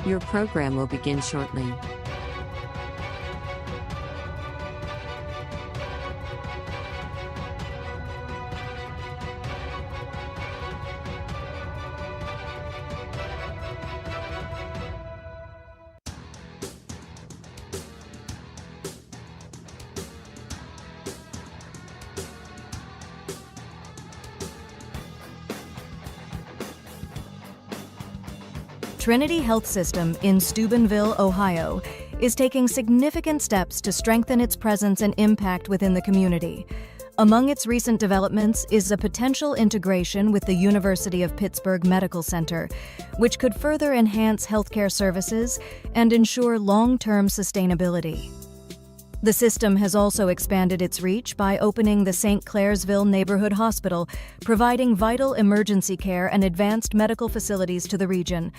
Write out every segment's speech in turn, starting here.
Your program will begin shortly. Trinity Health System in Steubenville, Ohio, is taking significant steps to strengthen its presence and impact within the community. Among its recent developments is a potential integration with the University of Pittsburgh Medical Center, which could further enhance healthcare services and ensure long-term sustainability. The system has also expanded its reach by opening the St. Clairsville Neighborhood Hospital, providing vital emergency care and advanced medical facilities to the region.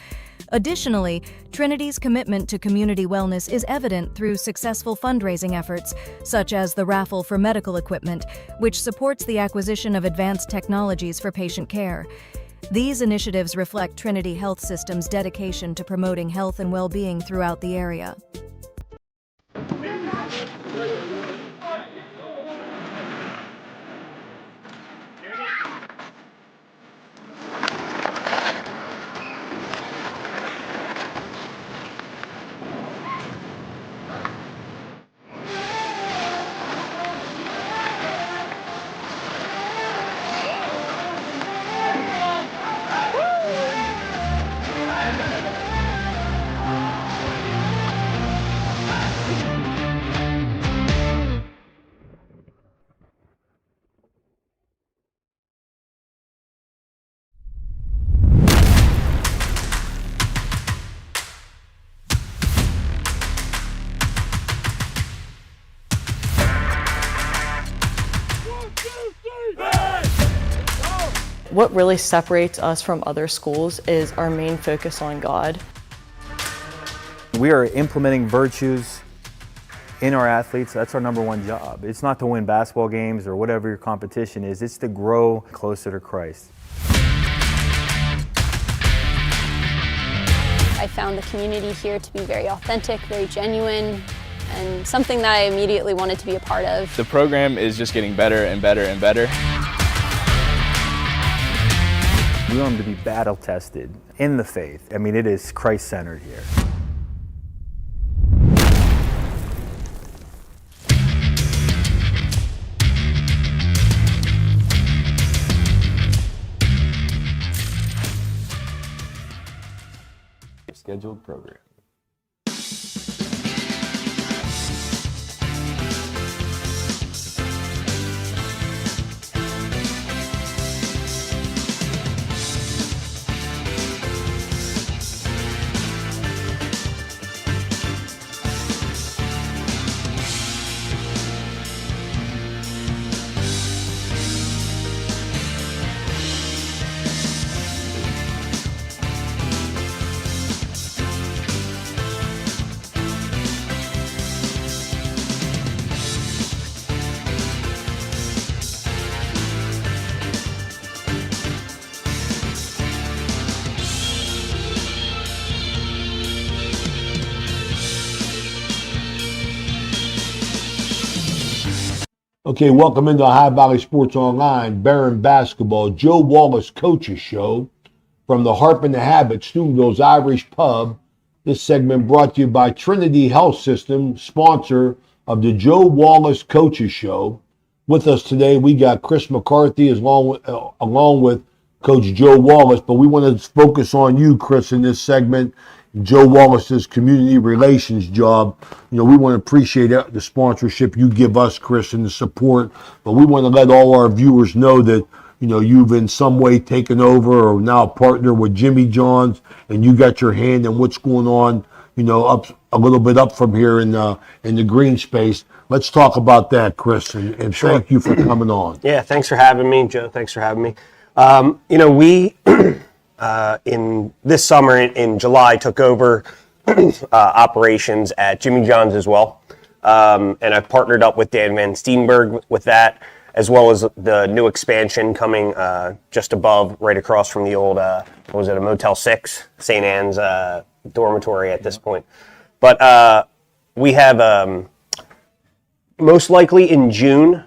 Additionally, Trinity's commitment to community wellness is evident through successful fundraising efforts, such as the raffle for medical equipment, which supports the acquisition of advanced technologies for patient care. These initiatives reflect Trinity Health System's dedication to promoting health and well-being throughout the area. What really separates us from other schools is our main focus on God. We are implementing virtues in our athletes. That's our number one job. It's not to win basketball games or whatever your competition is, it's to grow closer to Christ. I found the community here to be very authentic, very genuine, and something that I immediately wanted to be a part of. The program is just getting better and better and better. We want them to be battle tested in the faith. I mean, it is Christ-centered here. Scheduled program. Okay, welcome into High Valley Sports Online, Barron Basketball, Joe Wallace Coaches Show from the Harp and the Habit, Steubenville's Irish Pub. This segment brought to you by Trinity Health System, sponsor of the Joe Wallace Coaches Show. With us today, we got Chris McCarthy along with Coach Joe Wallace, but we want to focus on you, Chris, in this segment. Joe Wallace's community relations job. You know, we want to appreciate the sponsorship you give us, Chris, and the support, but we want to let all our viewers know that, you know, you've in some way taken over or now partner with Jimmy John's, and you got your hand in what's going on, you know, up a little bit up from here in the green space. Let's talk about that, Chris, and Sure. Thank you for coming on. Yeah, thanks for having me, Joe. Thanks for having me. You know, we in this summer in July took over operations at Jimmy John's as well, and I've partnered up with Dan Van Steenberg with that. as well as the new expansion coming just above, right across from the old, what was it, a Motel 6, St. Anne's dormitory at this point. But we have, most likely in June,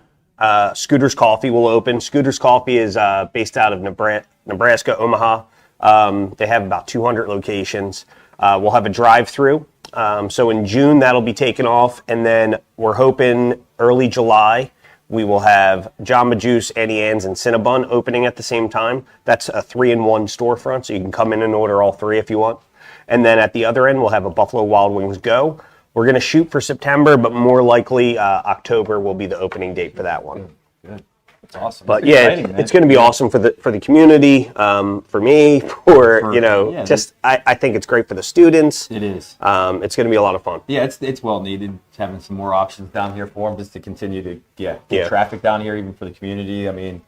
Scooter's Coffee will open. Scooter's Coffee is based out of Nebraska, Omaha. They have about 200 locations. We'll have a drive-through. So in June, that'll be taken off. And then we're hoping early July, we will have Jamba Juice, Annie Ann's, and Cinnabon opening at the same time. That's a 3-in-1 storefront, so you can come in and order all three if you want. And then at the other end, we'll have a Buffalo Wild Wings Go. We're going to shoot for September, but more likely October will be the opening date for that one. Good. That's awesome. But That's exciting, it's going to be awesome for the community, for me, I think it's great for the students. It is. It's going to be a lot of fun. Yeah, it's well needed having some more options down here for them, just to continue to get traffic down here, even for the community. I mean,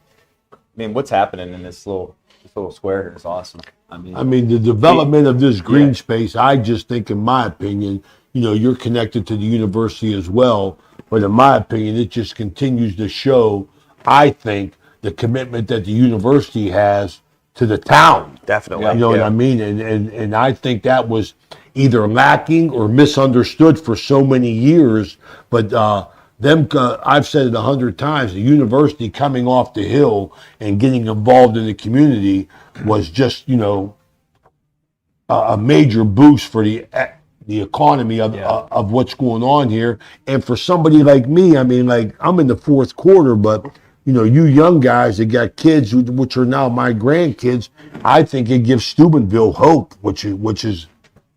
what's happening in this little square here is awesome. I mean, the development of this green space, I just think, in my opinion, you're connected to the university as well, but in my opinion, it just continues to show, I think, the commitment that the university has to the town. Definitely. You know what I mean? And I think that was either lacking or misunderstood for so many years. But I've said it 100 times, the university coming off the hill and getting involved in the community was just, a major boost for the economy of what's going on here. And for somebody like me, I'm in the fourth quarter, but you young guys that got kids, which are now my grandkids, I think it gives Steubenville hope, which is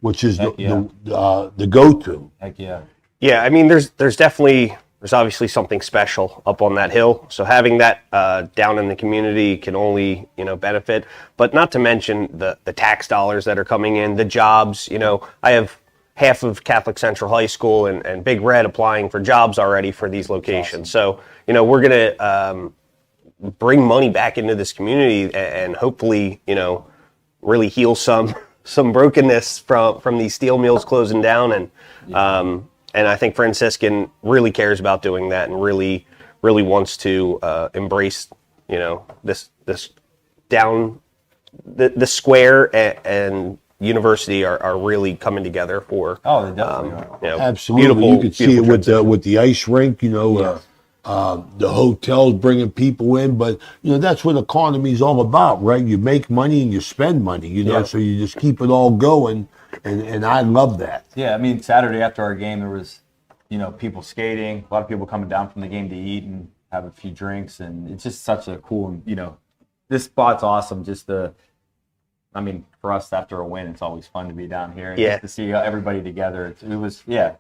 the go-to. Heck yeah. Yeah, there's obviously something special up on that hill. So having that down in the community can only, benefit. But not to mention the tax dollars that are coming in, the jobs. I have half of Catholic Central High School and Big Red applying for jobs already for these locations. Awesome. So, we're going to bring money back into this community and hopefully, really heal some brokenness from these steel mills closing down. And I think Franciscan really cares about doing that and really wants to embrace, this down the square and university are really coming together for. Oh, they definitely are. Absolutely, you could see it with the ice rink. The hotels bringing people in, but that's what economy is all about, right? You make money and you spend money, so you just keep it all going, and I love that. Yeah, Saturday after our game, there was, people skating, a lot of people coming down from the game to eat and have a few drinks, and it's just such a cool, this spot's awesome. Just for us after a win, it's always fun to be down here and just to see everybody together.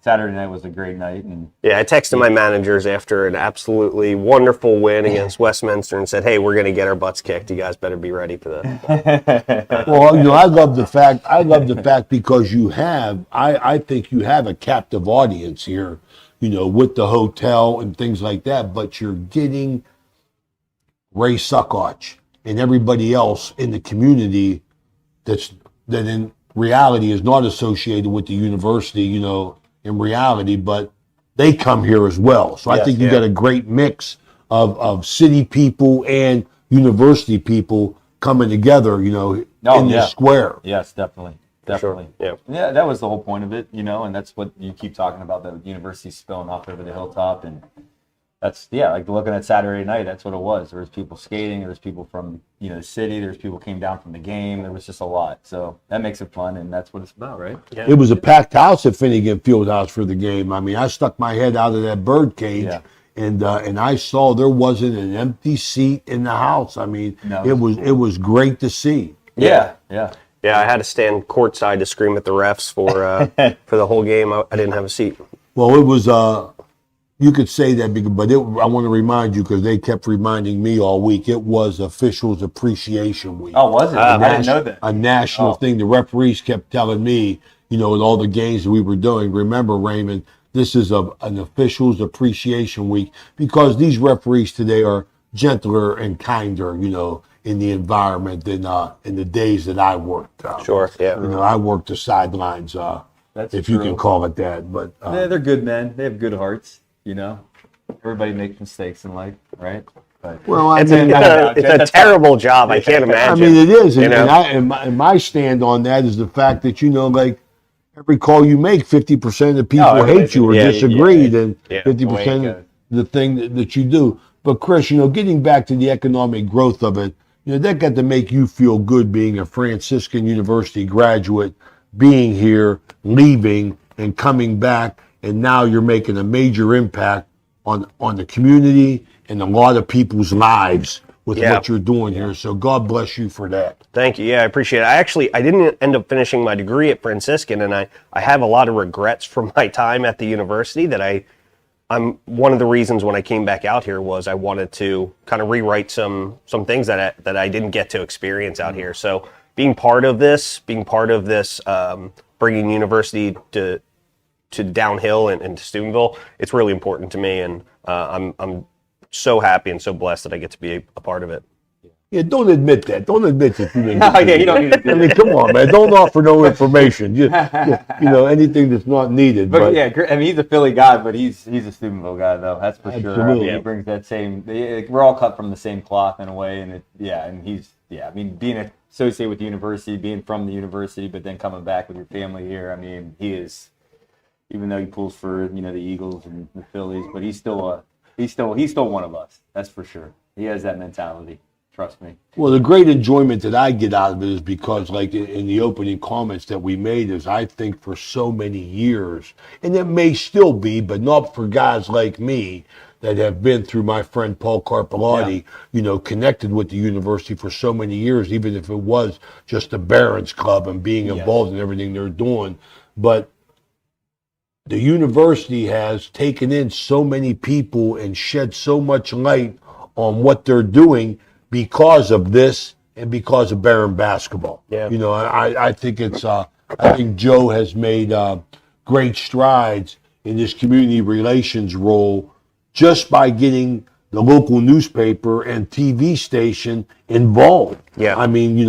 Saturday night was a great night. And I texted my managers after an absolutely wonderful win against Westminster and said, "Hey, we're going to get our butts kicked. You guys better be ready for that." Well, I love the fact because I think you have a captive audience here, with the hotel and things like that, but you're getting Ray Suckoch and everybody else in the community that in reality is not associated with the university, in reality, but they come here as well. So I think you got a great mix of city people and university people coming together, in the square. Yes, definitely. Sure. Yeah, that was the whole point of it, and that's what you keep talking about, the university spilling off over the hilltop, and that's, like looking at Saturday night, that's what it was. There was people skating, there was people from, the city, there's people came down from the game, there was just a lot. So that makes it fun, and that's what it's about, right? Yeah. It was a packed house at Finnegan Fieldhouse for the game. I stuck my head out of that bird cage, and I saw there wasn't an empty seat in the house. It was great to see. Yeah, I had to stand courtside to scream at the refs for the whole game. I didn't have a seat. Well, it was you could say that, but I want to remind you, because they kept reminding me all week, it was Officials Appreciation Week. Oh, was it? I didn't know that. A national thing. The referees kept telling me, in all the games that we were doing, remember, Raymond, this is an Officials Appreciation Week, because these referees today are gentler and kinder, in the environment than in the days that I worked. Sure, yeah. I worked the sidelines, That's if true. you can call it that. But they're good men. They have good hearts. everybody makes mistakes in life, right? But Well, It's a terrible job. I can't I imagine. mean, it is. You know? And my stand on that is the fact that, like, every call you make, 50% of the people hate you or disagree, then 50% of the thing that you do. But, Chris, getting back to the economic growth of it, that got to make you feel good being a Franciscan University graduate, being here, leaving, and coming back, and now you're making a major impact on the community and a lot of people's lives with what you're doing here. So God bless you for that. Thank you. Yeah, I appreciate it. I didn't end up finishing my degree at Franciscan, and I have a lot of regrets from my time at the university that I'm one of the reasons when I came back out here was I wanted to kind of rewrite some things that I didn't get to experience out here. So being part of this, bringing university to downhill and to Steubenville, it's really important to me, and I'm so happy and so blessed that I get to be a part of it. Yeah, don't admit that. Don't admit that you didn't. You don't need to do I mean, come on, man. Don't offer no information. Anything that's not needed. But yeah, I mean, he's a Philly guy, but he's a Steubenville guy, though. That's for sure. I Absolutely. mean, he brings that same. We're all cut from the same cloth in a way, and I mean, being associated with the university, being from the university, but then coming back with your family here. I mean, he is. Even though he pulls for the Eagles and the Phillies, but he's still one of us. That's for sure. He has that mentality. Trust me. Well, the great enjoyment that I get out of it is because, like in the opening comments that we made, is I think for so many years, and it may still be, but not for guys like me that have been through my friend Paul Carpellotti, connected with the university for so many years, even if it was just the Barons Club and being involved in everything they're doing. But the university has taken in so many people and shed so much light on what they're doing because of this and because of Baron basketball. Yeah. I think I think Joe has made great strides in his community relations role just by getting the local newspaper and TV station involved. Yeah. I mean,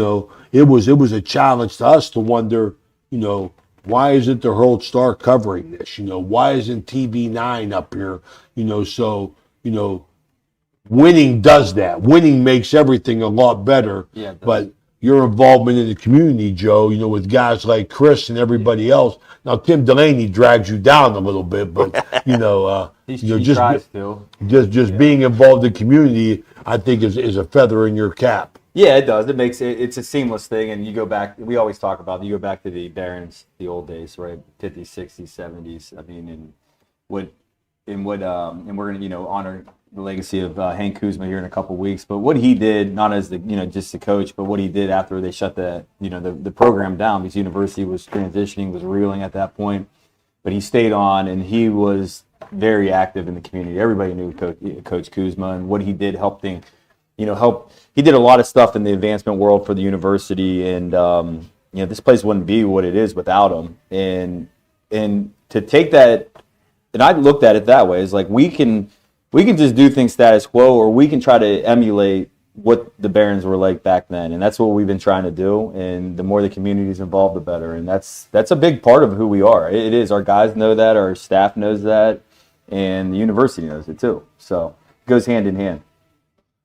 it was a challenge to us to wonder, why isn't the Herald Star covering this? Why isn't TV9 up here? Winning does that. Winning makes everything a lot better. Yeah, but your involvement in the community, Joe, with guys like Chris and everybody else. Now, Tim Delaney drags you down a little bit, but He tries to. Just being involved in the community, I think is a feather in your cap. Yeah, it does. It makes it's a seamless thing, and you go back. We always talk about you go back to the Barons, the old days, right? 50s, 60s, 70s. I mean, and we're gonna honor the legacy of Hank Kuzma here in a couple weeks. But what he did, not as the just the coach, but what he did after they shut the program down, because university was transitioning, was reeling at that point. But he stayed on, and he was very active in the community. Everybody knew Coach Kuzma, and what he did helped things. He did a lot of stuff in the advancement world for the university, and this place wouldn't be what it is without him. And to take that, and I looked at it that way, is like we can just do things status quo, or we can try to emulate what the Barons were like back then, and that's what we've been trying to do. And the more the community's involved, the better. And that's a big part of who we are. It is. Our guys know that, our staff knows that, and the university knows it too. So it goes hand in hand.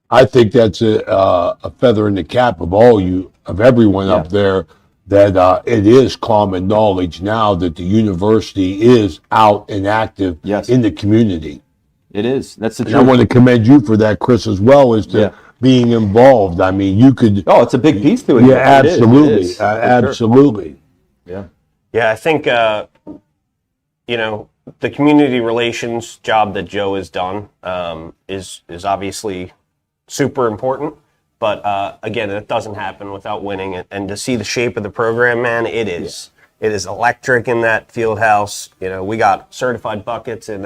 I think that's a feather in the cap of everyone up there, that it is common knowledge now that the university is out and active in the community. It is. That's the truth. I want to commend you for that, Chris, as well, as to being involved. I mean, you could. Oh, it's a big piece to it. Yeah, absolutely. It is. Absolutely. Sure. Yeah, I think, the community relations job that Joe has done is obviously super important. But, again, it doesn't happen without winning. And to see the shape of the program, man, it is. It is electric in that field house. We got certified buckets in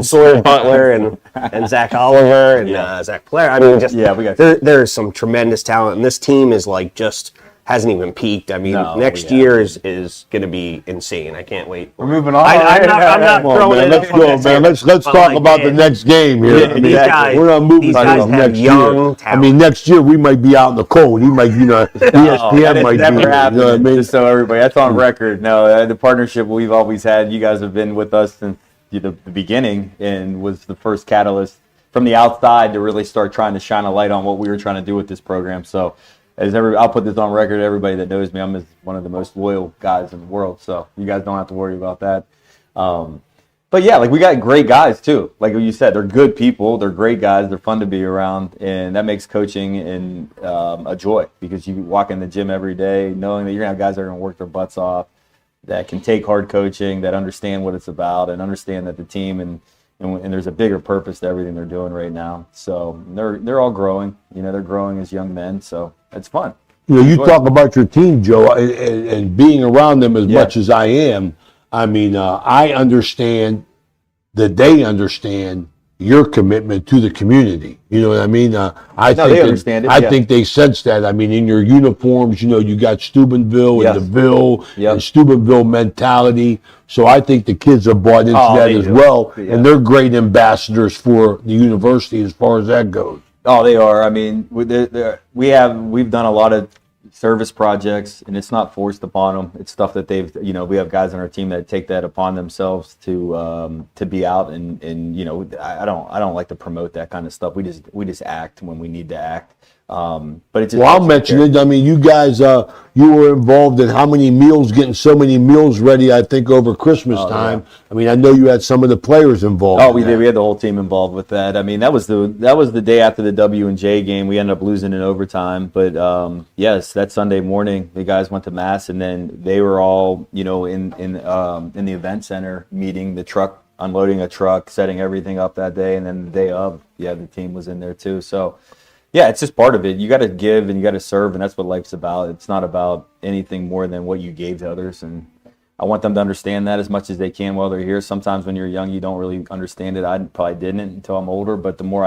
Sawyer Butler and Zach Oliver and Zach Blair. I mean, there is some tremendous talent, and this team is just hasn't even peaked. I mean, next year is going to be insane. I can't wait. We're moving on. I'm not throwing it. Let's go, man. Let's talk about the next game here. We're not moving on next year. I mean, next year we might be out in the cold. He might, ESPN might never be. Happened, You know what I mean? Just so everybody, that's on record. No, the partnership we've always had. You guys have been with us the beginning and was the first catalyst from the outside to really start trying to shine a light on what we were trying to do with this program. So I'll put this on record, everybody that knows me, I'm one of the most loyal guys in the world. So you guys don't have to worry about that. But yeah, like we got great guys too. Like you said, they're good people. They're great guys. They're fun to be around, and that makes coaching a joy because you walk in the gym every day knowing that you're gonna have guys that are gonna work their butts off, that can take hard coaching, that understand what it's about, and understand that the team and there's a bigger purpose to everything they're doing right now. So they're all growing. They're growing as young men. So it's fun. You talk about your team, Joe, and being around them as much as I am. I mean, I understand that they understand your commitment to the community. You know what I mean? They understand it. I think they sense that. I mean, in your uniforms, you got Steubenville and the Ville and Steubenville mentality. So I think the kids have bought into that as well, and they're great ambassadors for the university as far as that goes. Oh, they are. I mean, we've done a lot of service projects, and it's not forced upon them. It's stuff that they've, we have guys on our team that take that upon themselves to be out and I don't like to promote that kind of stuff. We just act when we need to act. But it's just I'll mention it. I mean, you guys, you were involved in how many meals, getting so many meals ready, I think, over Christmas time. Yeah. I mean, I know you had some of the players involved. Oh, we did. We had the whole team involved with that. I mean, that was the day after the W&J game. We ended up losing in overtime. But, yes, that Sunday morning, the guys went to Mass, and then they were all, in the event center meeting, the truck, unloading a truck, setting everything up that day. And then the day of, the team was in there too. So, yeah, it's just part of it. You got to give and you got to serve, and that's what life's about. It's not about anything more than what you gave to others, and I want them to understand that as much as they can while they're here. Sometimes when you're young, you don't really understand it. I probably didn't until I'm older, but the more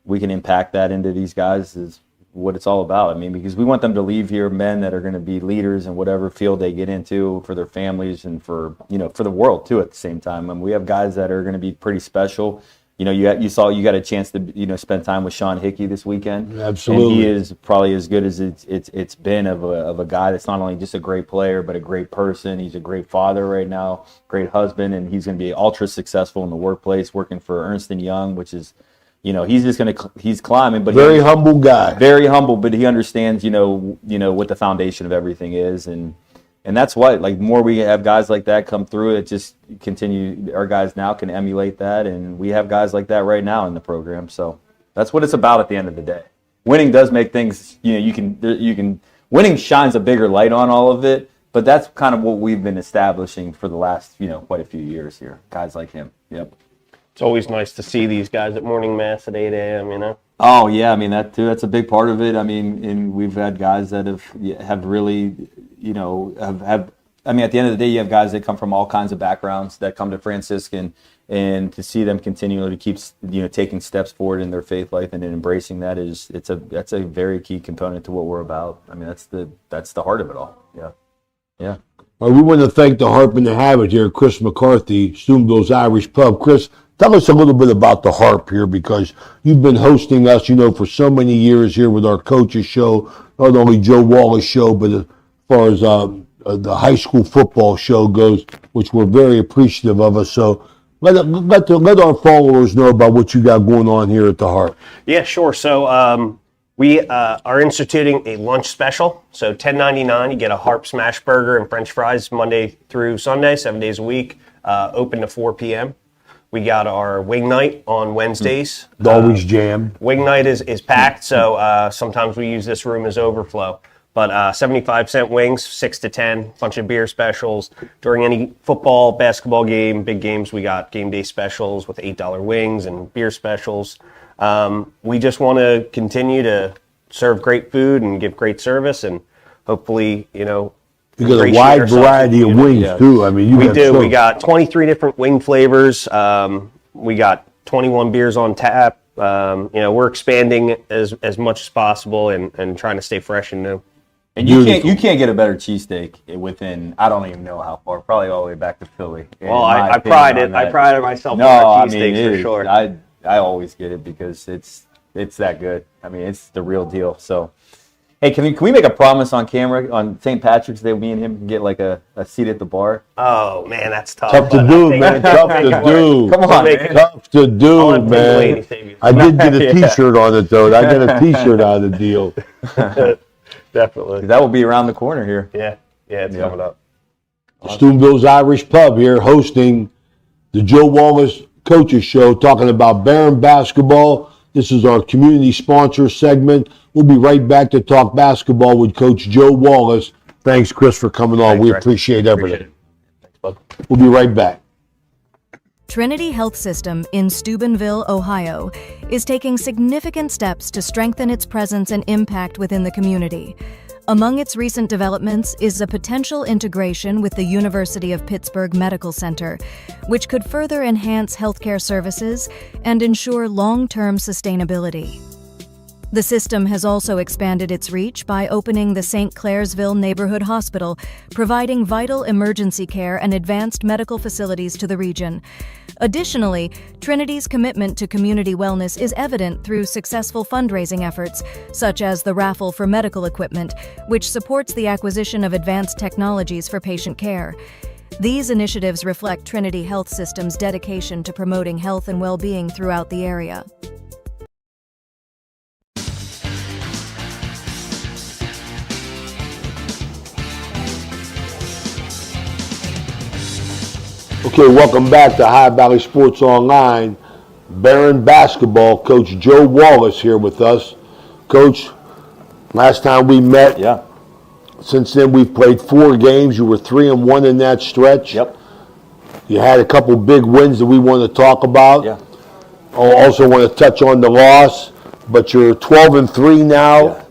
we can impact that into these guys is what it's all about. I mean, because we want them to leave here men that are going to be leaders in whatever field they get into for their families and for the world too at the same time. And we have guys that are going to be pretty special. You got a chance to spend time with Sean Hickey this weekend. Absolutely, and he is probably as good as it's been of a guy that's not only just a great player but a great person. He's a great father right now, great husband, and he's going to be ultra successful in the workplace, working for Ernst & Young, which is, he's climbing, but very humble guy, very humble, but he understands what the foundation of everything is, and that's why, like, the more we have guys like that come through, it just continue. Our guys now can emulate that, and we have guys like that right now in the program. So that's what it's about at the end of the day. Winning does make things, winning shines a bigger light on all of it, but that's kind of what we've been establishing for the last, quite a few years here. Guys like him. Yep. It's always nice to see these guys at morning mass at 8 a.m., Oh, yeah. I mean, that too. That's a big part of it. I mean, and we've had guys that have really, have I mean, at the end of the day, you have guys that come from all kinds of backgrounds that come to Franciscan, and to see them continually to keep, taking steps forward in their faith life and in embracing that that's a very key component to what we're about. I mean, that's the heart of it all. Yeah. Yeah. Well, we want to thank the Harp and the Habit here, Chris McCarthy, Steubenville's Irish Pub. Chris, tell us a little bit about the Harp here, because you've been hosting us, for so many years here with our coaches show, not only Joe Wallace show, but as far as the high school football show goes, which we're very appreciative of us. So let our followers know about what you got going on here at the Harp. Yeah, sure. So we are instituting a lunch special. So $10.99, you get a Harp smash burger and French fries Monday through Sunday, 7 days a week, open to 4 p.m. We got our wing night on Wednesdays. Always jammed. Wing night is packed, so sometimes we use this room as overflow. But 75-cent wings, 6 to 10, bunch of beer specials. During any football, basketball game, big games, we got game day specials with $8 wings and beer specials. We just want to continue to serve great food and give great service, and hopefully, you got a wide variety of wings, too. I mean, we do. We got 23 different wing flavors. We got 21 beers on tap. We're expanding as much as possible and trying to stay fresh and new. And you can't get a better cheesesteak within, I don't even know how far, probably all the way back to Philly. Well, I prided myself on our cheesesteaks for sure. I always get it because it's that good. I mean, it's the real deal. So Hey, can we make a promise on camera on St. Patrick's Day? Me and him can get like a seat at the bar. Oh man, that's tough. Tough to do, man. Tough to do. Come on, man. Tough to do, I'll have man. Lady save you. I did get a T-shirt on it, though. I got a T-shirt out of the deal. Definitely. That will be around the corner here. Yeah, it's coming up. Steubenville's Irish Pub here hosting the Joe Wallace Coaches Show, talking about Barron basketball. This is our community sponsor segment. We'll be right back to talk basketball with Coach Joe Wallace. Thanks, Chris, for coming on. We appreciate everything. Thanks, bud. We'll be right back. Trinity Health System in Steubenville, Ohio, is taking significant steps to strengthen its presence and impact within the community. Among its recent developments is a potential integration with the University of Pittsburgh Medical Center, which could further enhance healthcare services and ensure long-term sustainability. The system has also expanded its reach by opening the St. Clairsville Neighborhood Hospital, providing vital emergency care and advanced medical facilities to the region. Additionally, Trinity's commitment to community wellness is evident through successful fundraising efforts, such as the Raffle for Medical Equipment, which supports the acquisition of advanced technologies for patient care. These initiatives reflect Trinity Health System's dedication to promoting health and well-being throughout the area. Okay, welcome back to High Valley Sports Online. Barron basketball coach Joe Wallace here with us. Coach, last time we met, since then we've played 4 games. You were 3-1 in that stretch. Yep. You had a couple big wins that we want to talk about. Yeah. Also want to touch on the loss, but you're 12-3 now. Yeah.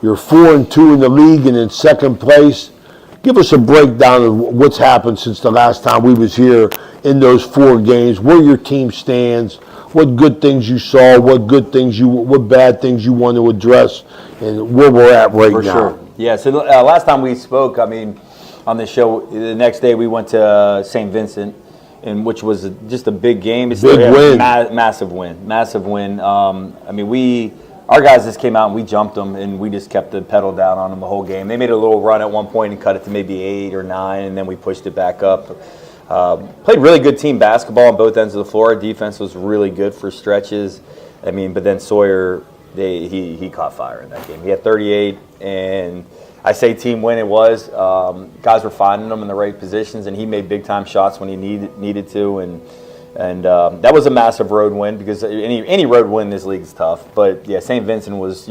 You're 4-2 in the league and in second place. Give us a breakdown of what's happened since the last time we was here in those 4 games, where your team stands, what good things you saw, what bad things you want to address, and where we're at right now. For sure. Yeah, so last time we spoke, I mean, on the show, the next day we went to St. Vincent, which was just a big game. It's big win. Massive win. I mean, our guys just came out and we jumped them, and we just kept the pedal down on them the whole game. They made a little run at one point and cut it to maybe 8 or 9, and then we pushed it back up. Played really good team basketball on both ends of the floor. Our defense was really good for stretches. I mean, but then Sawyer, he caught fire in that game. He had 38, and I say team win it was. Guys were finding him in the right positions, and he made big-time shots when he needed to, and that was a massive road win, because any road win in this league is tough. But yeah, St. Vincent was,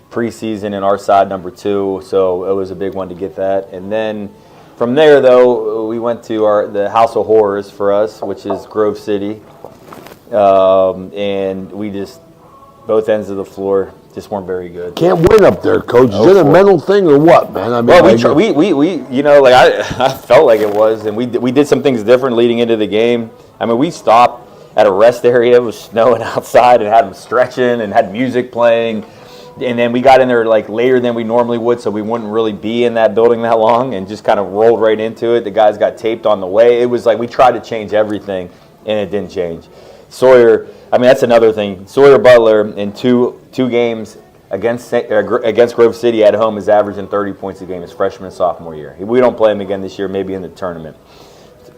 preseason in our side number 2, so it was a big one to get that. And then from there, though, we went to the House of Horrors for us, which is Grove City, and we just both ends of the floor just weren't very good. Can't win up there, Coach. Is it a mental thing or what, man? I mean, well, I felt like it was, and we did some things different leading into the game. I mean, we stopped at a rest area. It was snowing outside and had them stretching and had music playing. And then we got in there like later than we normally would, so we wouldn't really be in that building that long, and just kind of rolled right into it. The guys got taped on the way. It was like we tried to change everything, and it didn't change. Sawyer, I mean, that's another thing. Sawyer Butler in two games against Grove City at home is averaging 30 points a game his freshman and sophomore year. We don't play him again this year, maybe in the tournament.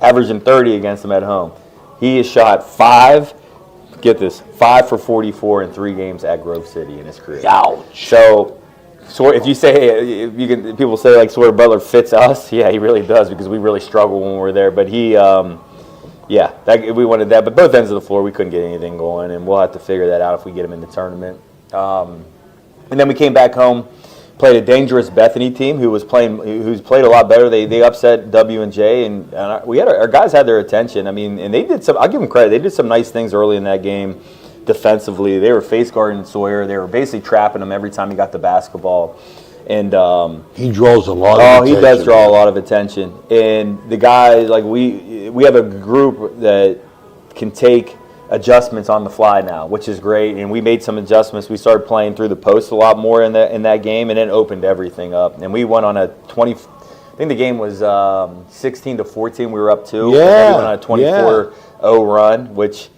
Averaging 30 against them at home. He has shot 5 for 44 in 3 games at Grove City in his career. Ouch. So if you say, people say like Sawyer Butler fits us, yeah, he really does, because we really struggle when we're there. But he, we wanted that. But both ends of the floor, we couldn't get anything going, and we'll have to figure that out if we get him in the tournament. And then we came back home, played a dangerous Bethany team who's played a lot better. They upset W&J, and our guys had their attention. I mean, and they did some. I'll give them credit. They did some nice things early in that game, defensively. They were face guarding Sawyer. They were basically trapping him every time he got the basketball. And he draws a lot of attention. He does draw a lot of attention. And the guys, like we have a group that can take adjustments on the fly now, which is great. And we made some adjustments. We started playing through the post a lot more in that game, and it opened everything up. And we went on a 20. I think the game was 16-14. We were up 2. Yeah. And we went on a 24-0 run, which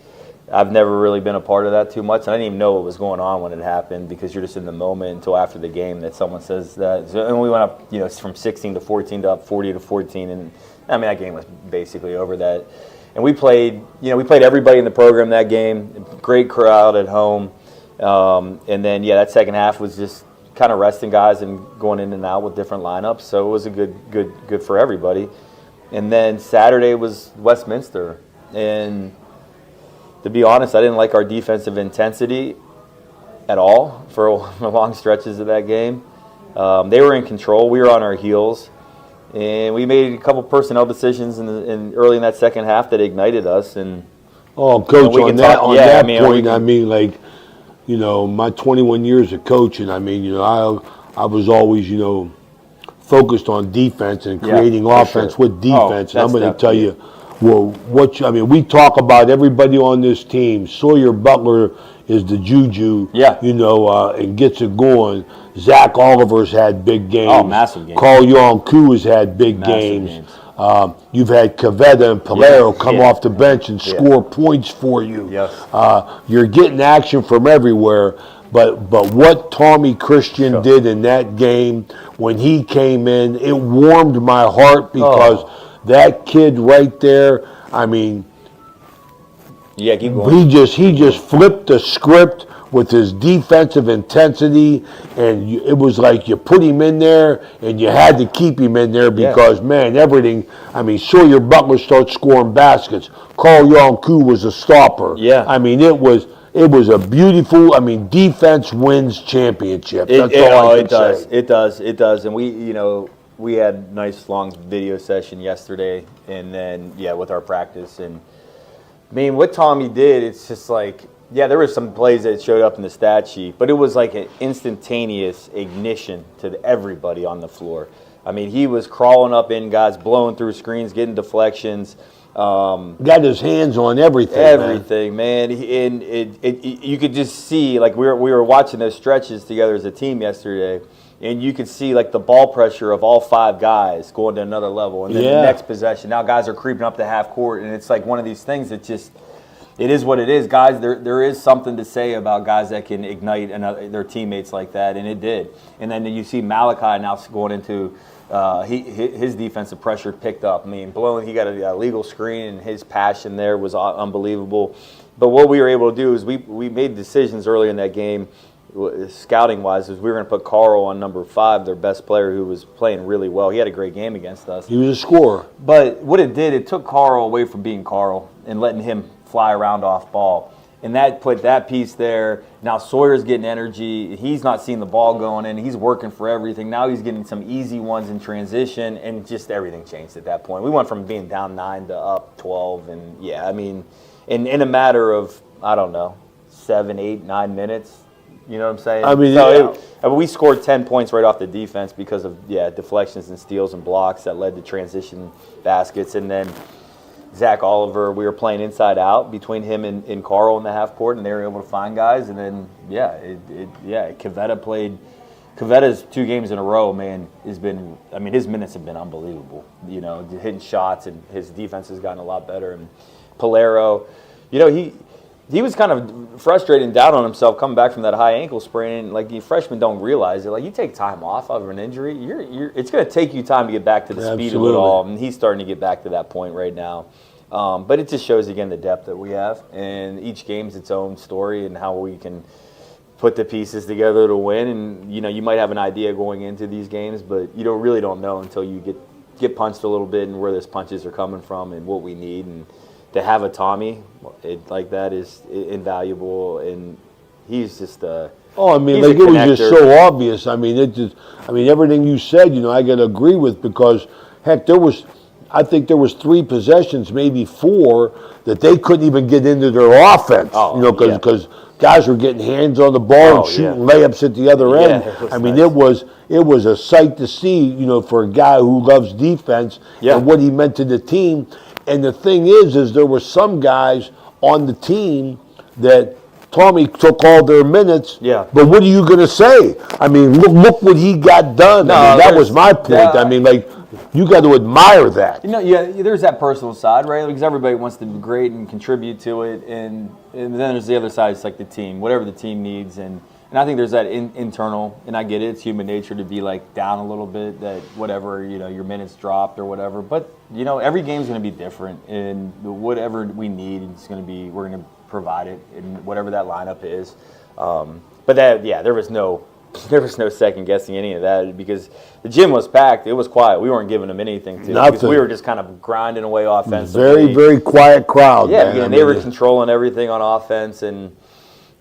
I've never really been a part of that too much. I didn't even know what was going on when it happened because you're just in the moment until after the game that someone says that. So, and we went up, from 16 to 14 to up 40 to 14, and I mean that game was basically over that. And we played everybody in the program that game. Great crowd at home, and then that second half was just kind of resting guys and going in and out with different lineups. So it was a good for everybody. And then Saturday was Westminster, and to be honest, I didn't like our defensive intensity at all for long stretches of that game. They were in control. We were on our heels. And we made a couple personnel decisions early in that second half that ignited us. And Coach, on that point, my 21 years of coaching, I was always, focused on defense and creating offense with defense. And I'm going to tell you, we talk about everybody on this team. Sawyer Butler is the juju, and gets it going. Zach Oliver's had big games. Oh, massive games. Carl Yonku has had big games. You've had Cavetta and Palero come off the bench and score points for you. Yes. You're getting action from everywhere. But what Tommy Christian did in that game when he came in, it warmed my heart because that kid right there, keep going. He just flipped the script with his defensive intensity, and it was like you put him in there, and you had to keep him in there because, everything. Sawyer Butler starts scoring baskets. Carl Yonku was a stopper. Yeah. It was a beautiful. Defense wins championship. That's all I can say. It does. And we had a nice long video session yesterday, and then with our practice. And what Tommy did, it's just like. Yeah, there were some plays that showed up in the stat sheet, but it was like an instantaneous ignition to everybody on the floor. He was crawling up in guys, blowing through screens, getting deflections. Got his hands on everything. Everything, man. And you could just see, like we were watching those stretches together as a team yesterday, and you could see like the ball pressure of all five guys going to another level. And then the next possession, now guys are creeping up to half court, and it's like one of these things that just. It is what it is, guys. There is something to say about guys that can ignite their teammates like that, and it did. And then you see Malachi now going into his defensive pressure picked up. Blowing, he got a legal screen, and his passion there was unbelievable. But what we were able to do is we made decisions early in that game, scouting-wise, is we were going to put Carl on number 5, their best player, who was playing really well. He had a great game against us. He was a scorer. But what it did, it took Carl away from being Carl and letting him fly around off ball. And that put that piece there. Now Sawyer's getting energy. He's not seeing the ball going in. He's working for everything. Now he's getting some easy ones in transition, and just everything changed at that point. We went from being down 9 to up 12. And in a matter of, 7, 8, 9 minutes, you know what I'm saying? We scored 10 points right off the defense because of, deflections and steals and blocks that led to transition baskets. And then Zach Oliver, we were playing inside out between him and Carl in the half court, and they were able to find guys. And then, Cavetta's 2 games in a row, man, has been, his minutes have been unbelievable. Hitting shots, and his defense has gotten a lot better. And Palero, he was kind of frustrated and down on himself coming back from that high ankle sprain. And, like, you freshmen don't realize it. Like, you take time off of an injury, it's going to take you time to get back to the speed of it all. And he's starting to get back to that point right now. But it just shows, again, the depth that we have. And each game's its own story and how we can put the pieces together to win. And, you might have an idea going into these games, but you really don't know until you get punched a little bit and where those punches are coming from and what we need. And to have a Tommy like that is invaluable, and he's just it was just so obvious. Everything you said, I got to agree with, because heck, I think there was 3 possessions, maybe 4, that they couldn't even get into their offense. Because guys were getting hands on the ball and shooting layups at the other end. It was a sight to see, for a guy who loves defense and what he meant to the team. And the thing is there were some guys on the team that Tommy took all their minutes. Yeah. But what are you going to say? Look what he got done. That was my point. You got to admire that. Yeah, there's that personal side, right? Because everybody wants to be great and contribute to it, and then there's the other side. It's like the team, whatever the team needs, and I think there's that internal, and I get it. It's human nature to be like down a little bit, that whatever your minutes dropped or whatever. But every game's going to be different, and whatever we need, it's going to be, we're going to provide it, and whatever that lineup is. But there was no second guessing any of that, because the gym was packed. It was quiet. We weren't giving them anything to. Nothing. Because we were just kind of grinding away offensively. Very, very quiet crowd. Yeah, man. they were controlling everything on offense, and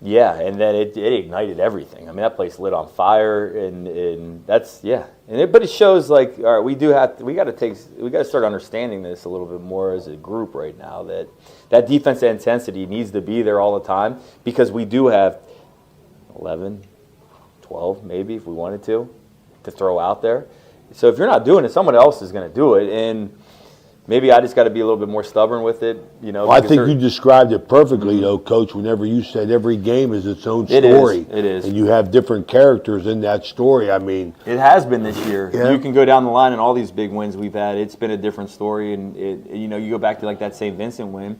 then it ignited everything. I mean, that place lit on fire, and that's but it shows, like, all right, we got to start understanding this a little bit more as a group right now, that defensive intensity needs to be there all the time, because we do have 11, 12 maybe if we wanted to throw out there. So if you're not doing it, someone else is going to do it, and maybe I just got to be a little bit more stubborn with it. Well, I think you described it perfectly, though, Coach, whenever you said every game is its own story. It is. And you have different characters in that story. I mean, it has been this year. Yeah. You can go down the line, and all these big wins we've had, it's been a different story. And you go back to like that St. Vincent win,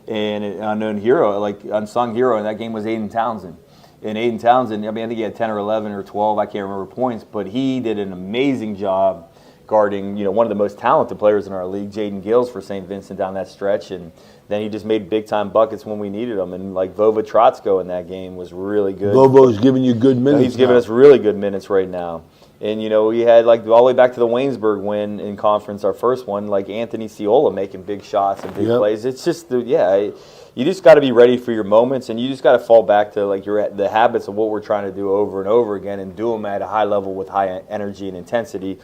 and an unknown hero, like unsung hero, and that game was Aiden Townsend. And Aiden Townsend, I think he had 10 or 11 or 12, I can't remember points, but he did an amazing job guarding, one of the most talented players in our league, Jaden Gills, for St. Vincent down that stretch. And then he just made big-time buckets when we needed them. And like Vova Trotsko in that game was really good. Vovo's giving you good minutes. He's giving us really good minutes right now. And, we had, like, all the way back to the Waynesburg win in conference, our first one, like Anthony Ciola making big shots and big plays. It's just, you just got to be ready for your moments, and you just got to fall back to, like, the habits of what we're trying to do over and over again, and do them at a high level with high energy and intensity,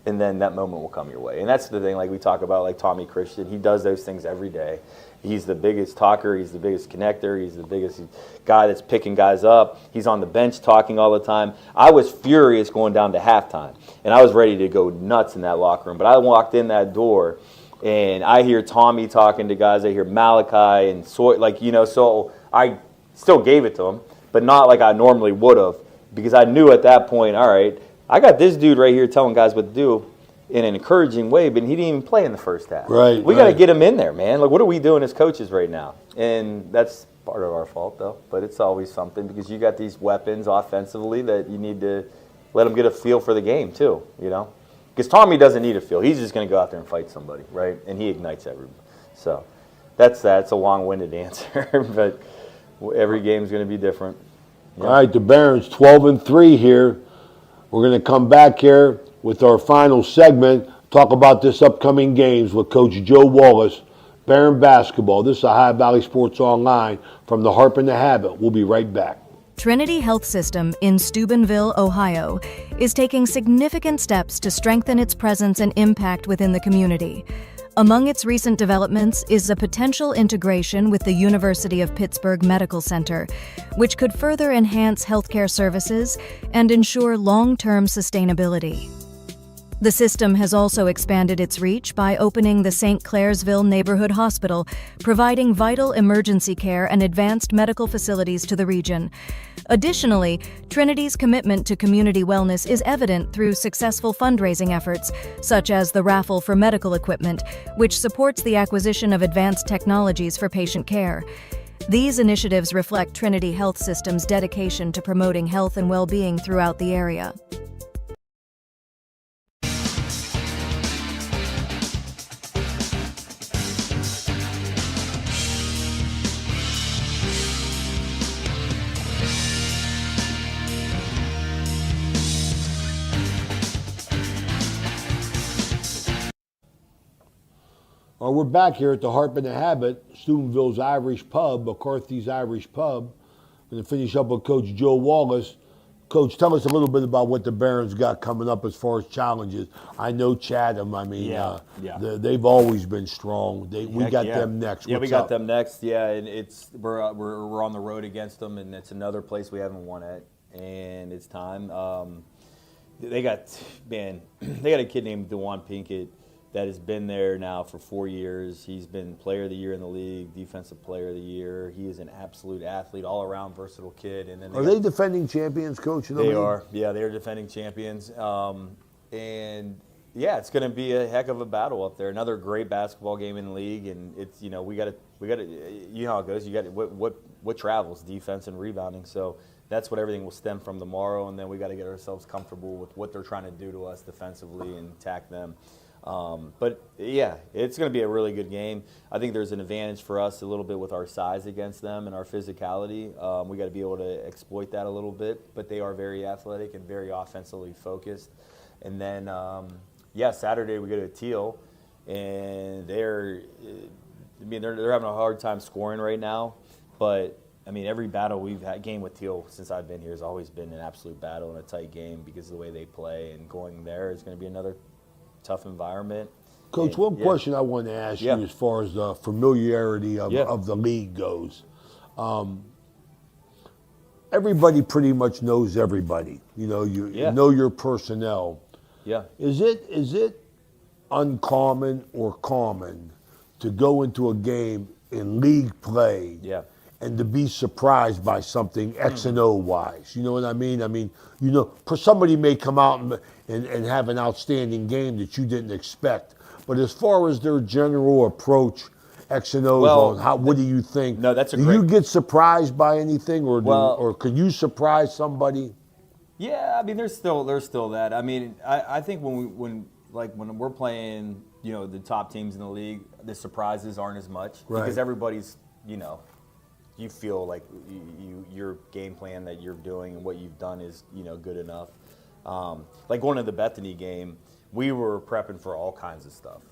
and then that moment will come your way. And that's the thing, like we talk about, like Tommy Christian, he does those things every day. He's the biggest talker, he's the biggest connector, he's the biggest guy that's picking guys up. He's on the bench talking all the time. I was furious going down to halftime, and I was ready to go nuts in that locker room. But I walked in that door, and I hear Tommy talking to guys. I hear Malachi and so I still gave it to him, but not like I normally would have, because I knew at that point, all right, I got this dude right here telling guys what to do in an encouraging way, but he didn't even play in the first half. Right. We got to get him in there, man. Like, what are we doing as coaches right now? And that's part of our fault, though. But it's always something, because you got these weapons offensively that you need to let them get a feel for the game, too, Because Tommy doesn't need a feel. He's just going to go out there and fight somebody, right? And he ignites everybody. So that's that. It's a long-winded answer, but every game's going to be different. All right, the Barons 12-3 here. We're going to come back here with our final segment, talk about this upcoming games with Coach Joe Wallace, Baron Basketball. This is Ohio Valley Sports Online from the Harp and the Habit. We'll be right back. Trinity Health System in Steubenville, Ohio, is taking significant steps to strengthen its presence and impact within the community. Among its recent developments is a potential integration with the University of Pittsburgh Medical Center, which could further enhance healthcare services and ensure long-term sustainability. The system has also expanded its reach by opening the St. Clairsville Neighborhood Hospital, providing vital emergency care and advanced medical facilities to the region. Additionally, Trinity's commitment to community wellness is evident through successful fundraising efforts, such as the raffle for medical equipment, which supports the acquisition of advanced technologies for patient care. These initiatives reflect Trinity Health System's dedication to promoting health and well-being throughout the area. We're back here at the Harp and the Habit, Steubenville's Irish Pub, McCarthy's Irish Pub. We're going to finish up with Coach Joe Wallace. Coach, tell us a little bit about what the Barons got coming up as far as challenges. I know Chatham, they've always been strong. We got them next. Yeah, What's we got up? them next. Yeah, and we're on the road against them, and it's another place we haven't won at, and it's time. They got a kid named DeJuan Pinkett that has been there now for 4 years. He's been player of the year in the league, defensive player of the year. He is an absolute athlete, all-around versatile kid. And then Are they defending champions, Coach? They are. Yeah, they're defending champions. And Yeah, it's going to be a heck of a battle up there. Another great basketball game in the league, and it's we got to you know how it goes. You got what travels, defense and rebounding. So that's what everything will stem from tomorrow, and then we got to get ourselves comfortable with what they're trying to do to us defensively and attack them. But yeah, it's going to be a really good game. I think there's an advantage for us a little bit with our size against them and our physicality. We got to be able to exploit that a little bit, but they are very athletic and very offensively focused. And then, yeah, Saturday we go to Teal, and they're having a hard time scoring right now. But I mean, every battle we've had, game with Teal since I've been here has always been an absolute battle and a tight game because of the way they play. And going there is going to be another tough environment. Coach, And, one question I want to ask you as far as the familiarity of the league goes. Everybody pretty much knows everybody. You know, you know your personnel. Yeah. Is it uncommon or common to go into a game in league play and to be surprised by something X and O wise? You know what I mean? I mean, you know, somebody may come out and have an outstanding game that you didn't expect. But as far as their general approach, X and O's what do you think? No, that's a do great. you get surprised by anything, or could you surprise somebody? Yeah, I mean, there's still that. I mean, I think when we're playing, you know, the top teams in the league, the surprises aren't as much because everybody's, you know, you feel like your game plan that you're doing and what you've done is, you know, good enough. Like going to the Bethany game, we were prepping for all kinds of stuff.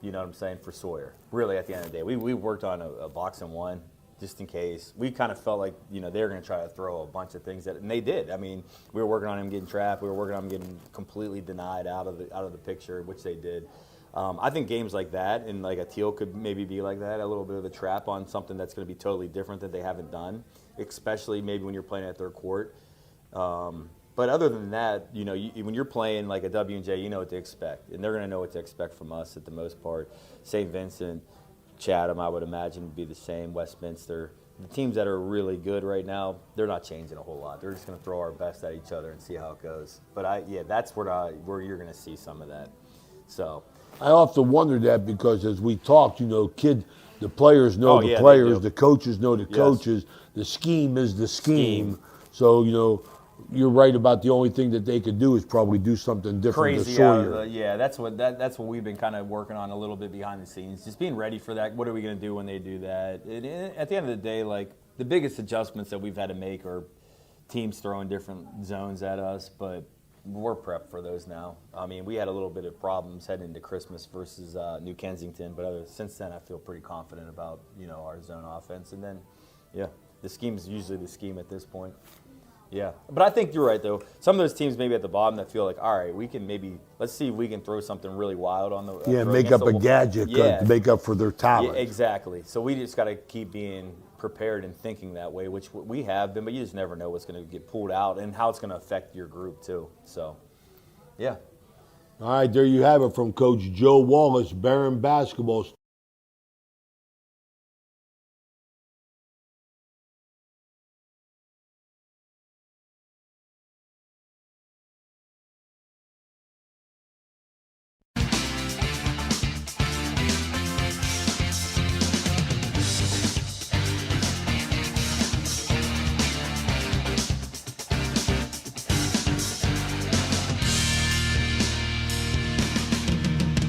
You know what I'm saying, for Sawyer. Really, at the end of the day, we worked on a box and one just in case. We kind of felt like, you know, they were going to try to throw a bunch of things and they did. I mean, we were working on him getting trapped. We were working on him getting completely denied out of the picture, which they did. I think games like that and like a Teal could maybe be like that, a little bit of a trap on something that's going to be totally different that they haven't done, especially maybe when you're playing at their court. But other than that, you know, when you're playing like a W&J, you know what to expect, and they're going to know what to expect from us at the most part. St. Vincent, Chatham, I would imagine would be the same. Westminster, the teams that are really good right now, they're not changing a whole lot. They're just going to throw our best at each other and see how it goes. But that's where you're going to see some of that. So I often wonder that because as we talked, you know, the players know the players, the coaches know the coaches, the scheme is the scheme. So, you know, you're right about the only thing that they could do is probably do something different to Sawyer. That's what we've been kind of working on a little bit behind the scenes, just being ready for that. What are we going to do when they do that? And at the end of the day, like the biggest adjustments that we've had to make are teams throwing different zones at us, but we're prepped for those now. I mean, we had a little bit of problems heading into Christmas versus New Kensington, but since then I feel pretty confident about, you know, our zone offense. And then, the scheme is usually the scheme at this point. Yeah, but I think you're right, though. Some of those teams maybe at the bottom that feel like, all right, we can let's see if we can throw something really wild on the make up a gadget to make up for their talent. Yeah, exactly. So we just got to keep being prepared and thinking that way, which we have been, but you just never know what's going to get pulled out and how it's going to affect your group, too. So, yeah. All right, there you have it from Coach Joe Wallace, Barron Basketball.